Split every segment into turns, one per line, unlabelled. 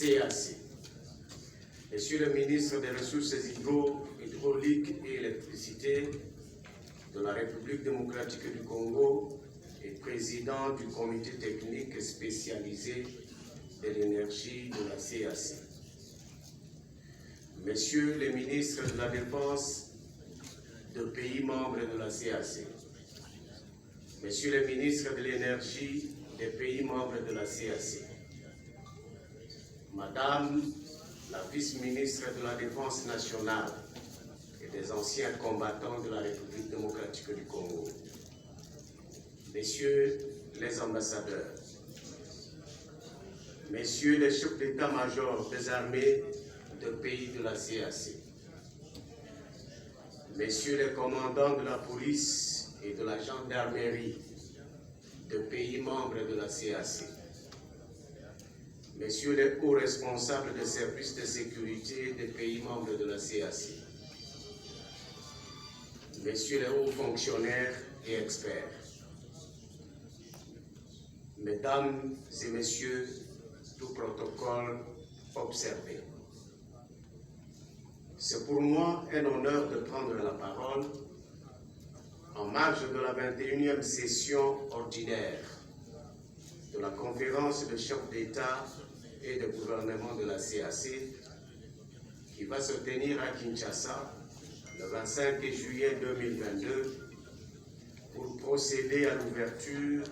CAC. Monsieur le ministre des Ressources hydrauliques et électricité de la République démocratique du Congo et président du comité technique spécialisé de l'énergie de la CAC. Messieurs les ministres de la Défense de pays membres de la CAC. Messieurs les ministres de l'énergie des pays membres de la CAC. Madame la vice-ministre de la Défense nationale et des anciens combattants de la République démocratique du Congo. Messieurs les ambassadeurs. Messieurs les chefs d'état-major des armées de pays de la CAC. Messieurs les commandants de la police et de la gendarmerie de pays membres de la CAC. Messieurs les hauts responsables des services de sécurité des pays membres de la CAC. Messieurs les hauts fonctionnaires et experts. Mesdames et messieurs, tout protocole observé. C'est pour moi un honneur de prendre la parole en marge de la 21e session ordinaire de la conférence de chefs d'État et de gouvernement de la CAC qui va se tenir à Kinshasa le 25 juillet 2022 pour procéder à l'ouverture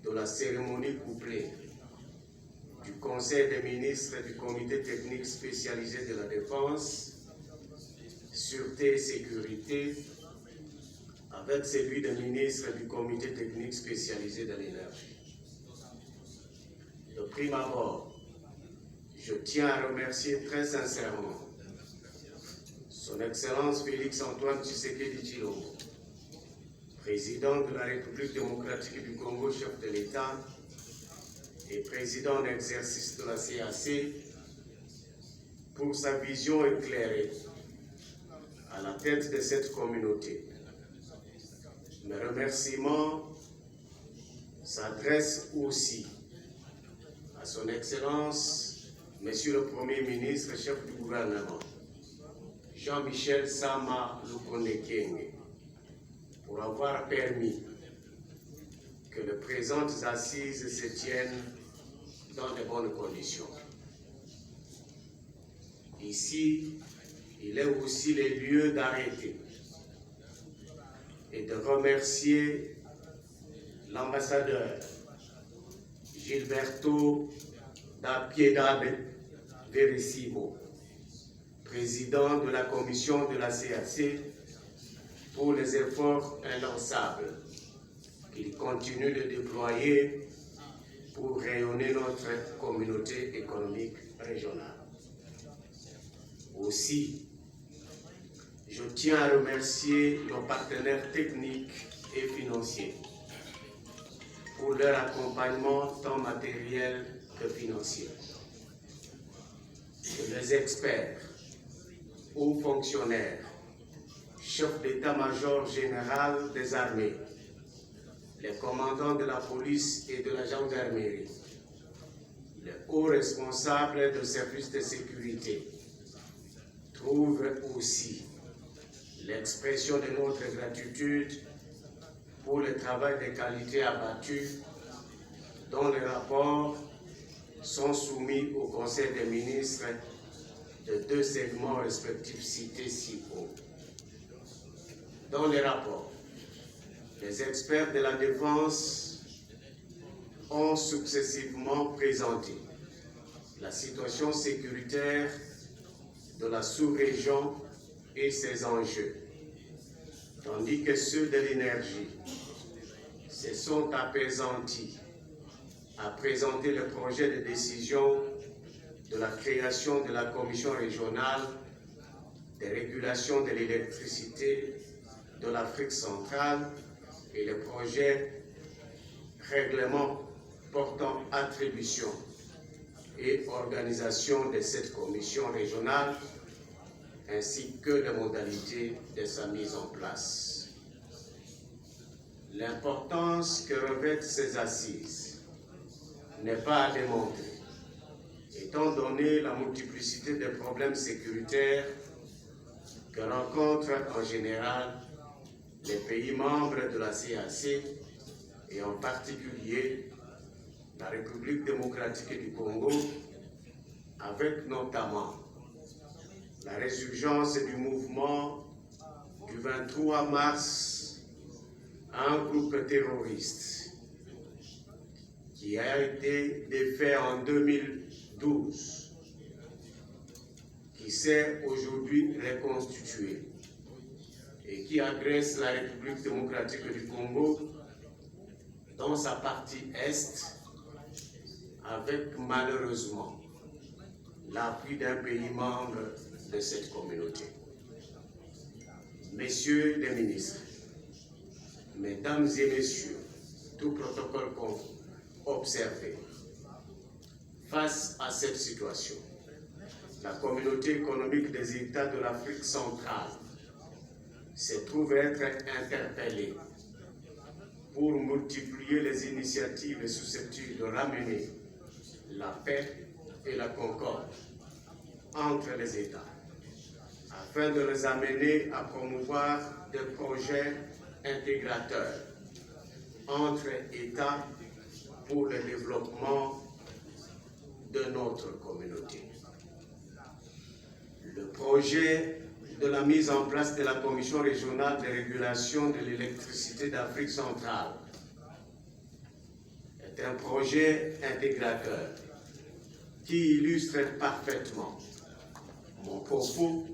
de la cérémonie couplée du Conseil des ministres du Comité technique spécialisé de la Défense, Sûreté et Sécurité, avec celui des ministres du Comité technique spécialisé de l'énergie. De prime abord, je tiens à remercier très sincèrement Son Excellence Félix-Antoine Tshisekedi Tshilombo, président de la République démocratique du Congo, chef de l'État, et président en exercice de la CAC, pour sa vision éclairée à la tête de cette communauté. Mes remerciements s'adressent aussi à son Excellence, Monsieur le Premier ministre, chef du gouvernement, Jean-Michel Sama Lukonde Kyenge, pour avoir permis que les présentes assises se tiennent dans de bonnes conditions. Ici, il est aussi le lieu d'arrêter et de remercier l'ambassadeur Gilberto da Piedade Verissimo, président de la commission de la CAC, pour les efforts inlançables qu'il continue de déployer pour rayonner notre communauté économique régionale. Aussi, je tiens à remercier nos partenaires techniques et financiers pour leur accompagnement tant matériel que financier. Les experts, hauts fonctionnaires, chefs d'état-major général des armées, les commandants de la police et de la gendarmerie, les hauts responsables de services de sécurité, trouvent aussi l'expression de notre gratitude pour le travail de qualité abattu dont les rapports sont soumis au Conseil des ministres de deux segments respectifs cités ci haut. Dans les rapports, les experts de la défense ont successivement présenté la situation sécuritaire de la sous-région et ses enjeux, tandis que ceux de l'énergie se sont apaisantis à présenter le projet de décision de la création de la Commission régionale de régulation de l'électricité de l'Afrique centrale et le projet règlement portant attribution et organisation de cette commission régionale, ainsi que les modalités de sa mise en place. L'importance que revêtent ces assises n'est pas à démontrer. étant donné la multiplicité des problèmes sécuritaires que rencontrent en général les pays membres de la CAC et en particulier la République démocratique du Congo, avec notamment la résurgence du mouvement du 23 mars, un groupe terroriste qui a été défait en 2012, qui s'est aujourd'hui reconstitué et qui agresse la République démocratique du Congo dans sa partie est, avec malheureusement l'appui d'un pays membre de cette communauté. Messieurs les ministres, Mesdames et Messieurs, tout protocole observé, face à cette situation, la communauté économique des États de l'Afrique centrale se trouve être interpellée pour multiplier les initiatives susceptibles de ramener la paix et la concorde entre les États, afin de les amener à promouvoir des projets intégrateurs entre États pour le développement de notre communauté. Le projet de la mise en place de la Commission régionale de régulation de l'électricité d'Afrique centrale est un projet intégrateur qui illustre parfaitement mon propos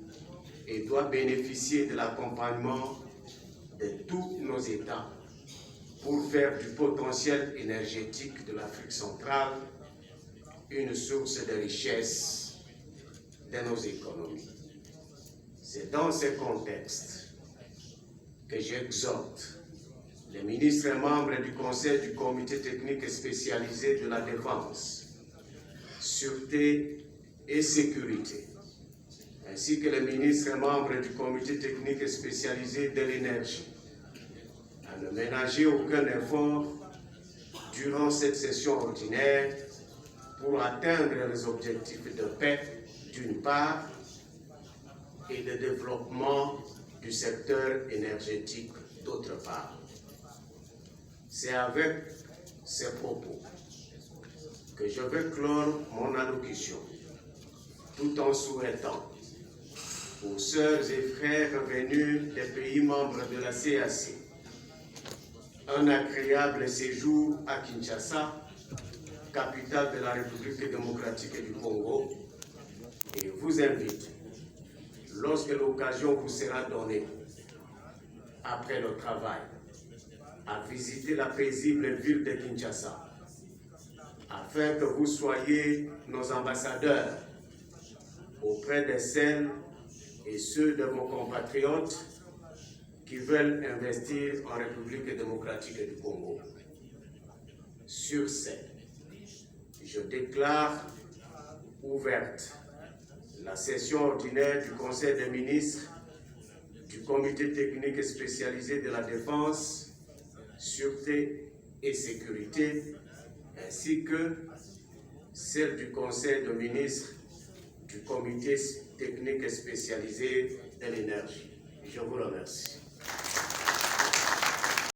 et doit bénéficier de l'accompagnement de tous nos États pour faire du potentiel énergétique de l'Afrique centrale une source de richesse de nos économies. C'est dans ce contexte que j'exhorte les ministres et membres du Conseil du Comité technique spécialisé de la défense, sûreté et sécurité, ainsi que les ministres et membres du Comité technique spécialisé de l'énergie, à ne ménager aucun effort durant cette session ordinaire pour atteindre les objectifs de paix d'une part et de développement du secteur énergétique d'autre part. C'est avec ces propos que je vais clore mon allocution, tout en souhaitant aux sœurs et frères venus des pays membres de la CAC un agréable séjour à Kinshasa, capitale de la République démocratique du Congo, et vous invite, lorsque l'occasion vous sera donnée, après le travail, à visiter la paisible ville de Kinshasa, afin que vous soyez nos ambassadeurs auprès de celles et ceux de vos compatriotes qui veulent investir en République démocratique du Congo. Sur ce, je déclare ouverte la session ordinaire du Conseil des ministres du Comité technique spécialisé de la défense, sûreté et sécurité, ainsi que celle du Conseil des ministres du Comité technique spécialisé de l'énergie. Je vous remercie.